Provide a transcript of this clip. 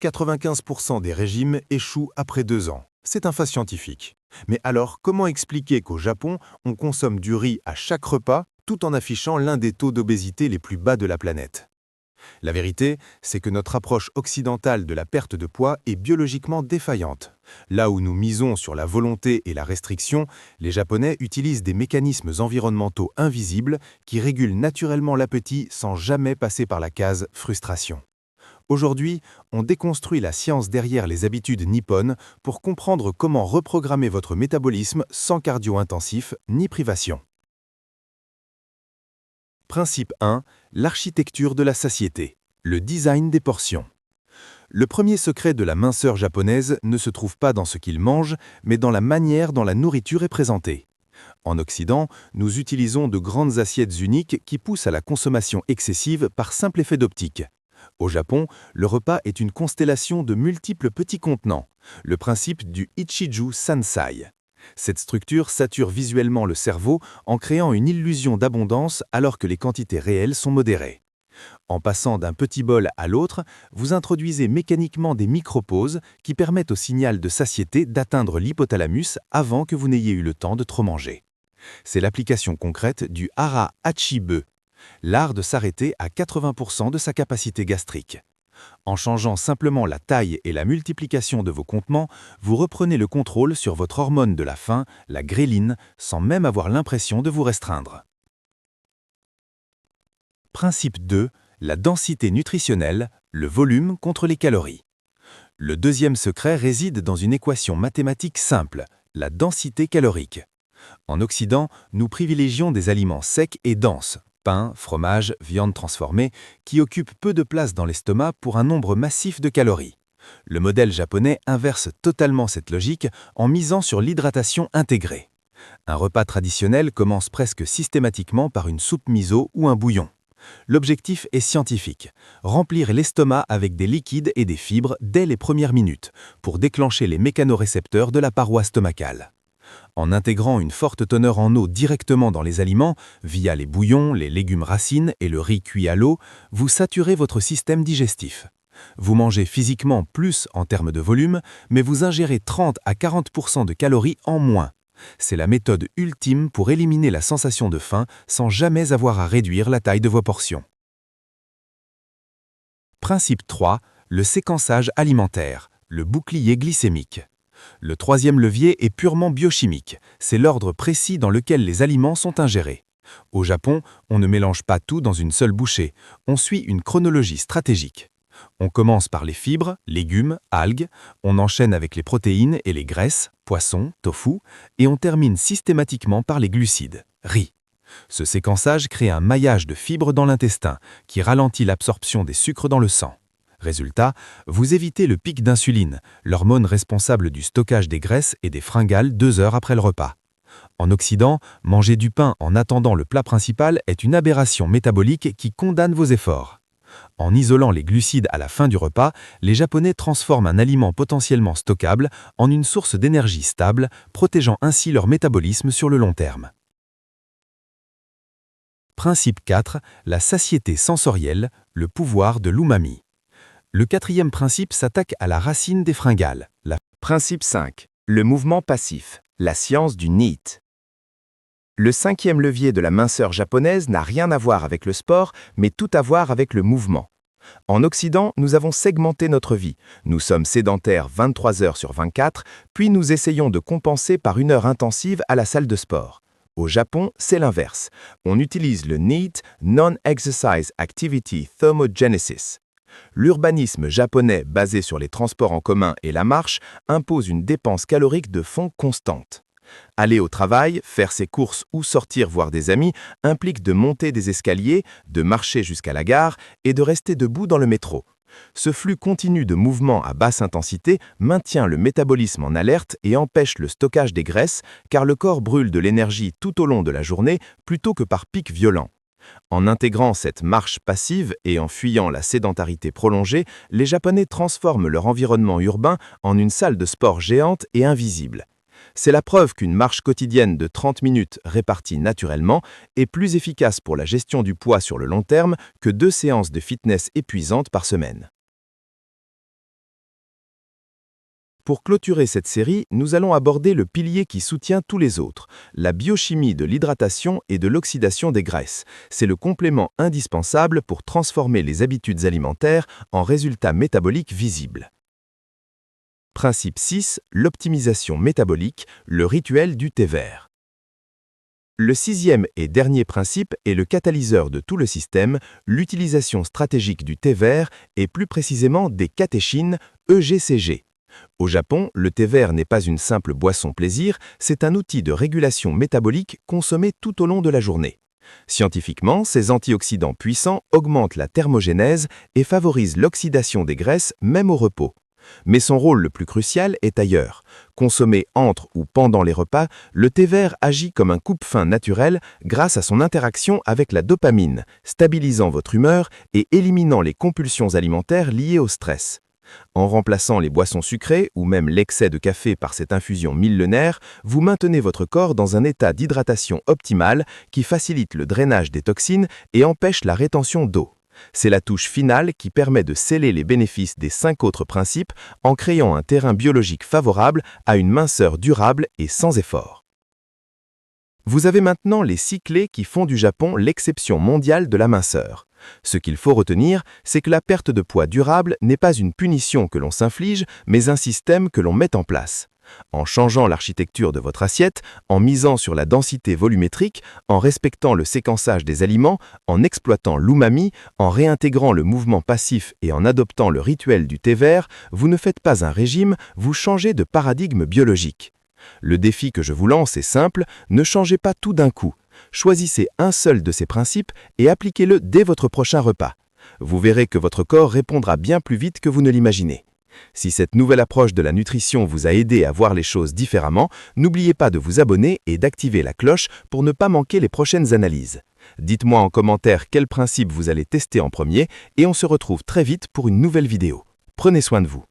95% des régimes échouent après 2 ans. C'est un fait scientifique. Mais alors, comment expliquer qu'au Japon, on consomme du riz à chaque repas tout en affichant l'un des taux d'obésité les plus bas de la planète? La vérité, c'est que notre approche occidentale de la perte de poids est biologiquement défaillante. Là où nous misons sur la volonté et la restriction, les Japonais utilisent des mécanismes environnementaux invisibles qui régulent naturellement l'appétit sans jamais passer par la case frustration. Aujourd'hui, on déconstruit la science derrière les habitudes nippones pour comprendre comment reprogrammer votre métabolisme sans cardio intensif ni privation. Principe 1. L'architecture de la satiété. Le design des portions. Le premier secret de la minceur japonaise ne se trouve pas dans ce qu'ils mangent, mais dans la manière dont la nourriture est présentée. En Occident, nous utilisons de grandes assiettes uniques qui poussent à la consommation excessive par simple effet d'optique. Au Japon, le repas est une constellation de multiples petits contenants, le principe du Ichiju Sansai. Cette structure sature visuellement le cerveau en créant une illusion d'abondance alors que les quantités réelles sont modérées. En passant d'un petit bol à l'autre, vous introduisez mécaniquement des micro-pauses qui permettent au signal de satiété d'atteindre l'hypothalamus avant que vous n'ayez eu le temps de trop manger. C'est l'application concrète du hara hachibe, l'art de s'arrêter à 80% de sa capacité gastrique. En changeant simplement la taille et la multiplication de vos contenants, vous reprenez le contrôle sur votre hormone de la faim, la gréline, sans même avoir l'impression de vous restreindre. Principe 2. La densité nutritionnelle, le volume contre les calories. Le deuxième secret réside dans une équation mathématique simple, la densité calorique. En Occident, nous privilégions des aliments secs et denses, pain, fromage, viande transformée, qui occupent peu de place dans l'estomac pour un nombre massif de calories. Le modèle japonais inverse totalement cette logique en misant sur l'hydratation intégrée. Un repas traditionnel commence presque systématiquement par une soupe miso ou un bouillon. L'objectif est scientifique, remplir l'estomac avec des liquides et des fibres dès les premières minutes, pour déclencher les mécanorécepteurs de la paroi stomacale. En intégrant une forte teneur en eau directement dans les aliments, via les bouillons, les légumes racines et le riz cuit à l'eau, vous saturez votre système digestif. Vous mangez physiquement plus en termes de volume, mais vous ingérez 30 à 40% de calories en moins. C'est la méthode ultime pour éliminer la sensation de faim sans jamais avoir à réduire la taille de vos portions. Principe 3. Le séquençage alimentaire, le bouclier glycémique. Le troisième levier est purement biochimique, c'est l'ordre précis dans lequel les aliments sont ingérés. Au Japon, on ne mélange pas tout dans une seule bouchée, on suit une chronologie stratégique. On commence par les fibres, légumes, algues, on enchaîne avec les protéines et les graisses, poissons, tofu, et on termine systématiquement par les glucides, riz. Ce séquençage crée un maillage de fibres dans l'intestin qui ralentit l'absorption des sucres dans le sang. Résultat, vous évitez le pic d'insuline, l'hormone responsable du stockage des graisses et des fringales 2 heures après le repas. En Occident, manger du pain en attendant le plat principal est une aberration métabolique qui condamne vos efforts. En isolant les glucides à la fin du repas, les Japonais transforment un aliment potentiellement stockable en une source d'énergie stable, protégeant ainsi leur métabolisme sur le long terme. Principe 4. La satiété sensorielle, le pouvoir de l'umami. Le quatrième principe s'attaque à la racine des fringales. Principe 5. Le mouvement passif, la science du NEAT. Le cinquième levier de la minceur japonaise n'a rien à voir avec le sport, mais tout à voir avec le mouvement. En Occident, nous avons segmenté notre vie. Nous sommes sédentaires 23 heures sur 24, puis nous essayons de compenser par 1 heure intensive à la salle de sport. Au Japon, c'est l'inverse. On utilise le NEAT, Non-Exercise Activity Thermogenesis. L'urbanisme japonais basé sur les transports en commun et la marche impose une dépense calorique de fond constante. Aller au travail, faire ses courses ou sortir voir des amis implique de monter des escaliers, de marcher jusqu'à la gare et de rester debout dans le métro. Ce flux continu de mouvements à basse intensité maintient le métabolisme en alerte et empêche le stockage des graisses car le corps brûle de l'énergie tout au long de la journée plutôt que par pics violents. En intégrant cette marche passive et en fuyant la sédentarité prolongée, les Japonais transforment leur environnement urbain en une salle de sport géante et invisible. C'est la preuve qu'une marche quotidienne de 30 minutes répartie naturellement est plus efficace pour la gestion du poids sur le long terme que 2 séances de fitness épuisantes par semaine. Pour clôturer cette série, nous allons aborder le pilier qui soutient tous les autres, la biochimie de l'hydratation et de l'oxydation des graisses. C'est le complément indispensable pour transformer les habitudes alimentaires en résultats métaboliques visibles. Principe 6, l'optimisation métabolique, le rituel du thé vert. Le sixième et dernier principe est le catalyseur de tout le système, l'utilisation stratégique du thé vert et plus précisément des catéchines, EGCG. Au Japon, le thé vert n'est pas une simple boisson plaisir, c'est un outil de régulation métabolique consommé tout au long de la journée. Scientifiquement, ces antioxydants puissants augmentent la thermogénèse et favorisent l'oxydation des graisses même au repos. Mais son rôle le plus crucial est ailleurs. Consommé entre ou pendant les repas, le thé vert agit comme un coupe-faim naturel grâce à son interaction avec la dopamine, stabilisant votre humeur et éliminant les compulsions alimentaires liées au stress. En remplaçant les boissons sucrées ou même l'excès de café par cette infusion millénaire, vous maintenez votre corps dans un état d'hydratation optimal qui facilite le drainage des toxines et empêche la rétention d'eau. C'est la touche finale qui permet de sceller les bénéfices des 5 autres principes en créant un terrain biologique favorable à une minceur durable et sans effort. Vous avez maintenant les 6 clés qui font du Japon l'exception mondiale de la minceur. Ce qu'il faut retenir, c'est que la perte de poids durable n'est pas une punition que l'on s'inflige, mais un système que l'on met en place. En changeant l'architecture de votre assiette, en misant sur la densité volumétrique, en respectant le séquençage des aliments, en exploitant l'umami, en réintégrant le mouvement passif et en adoptant le rituel du thé vert, vous ne faites pas un régime, vous changez de paradigme biologique. Le défi que je vous lance est simple, ne changez pas tout d'un coup. Choisissez un seul de ces principes et appliquez-le dès votre prochain repas. Vous verrez que votre corps répondra bien plus vite que vous ne l'imaginez. Si cette nouvelle approche de la nutrition vous a aidé à voir les choses différemment, n'oubliez pas de vous abonner et d'activer la cloche pour ne pas manquer les prochaines analyses. Dites-moi en commentaire quel principe vous allez tester en premier et on se retrouve très vite pour une nouvelle vidéo. Prenez soin de vous.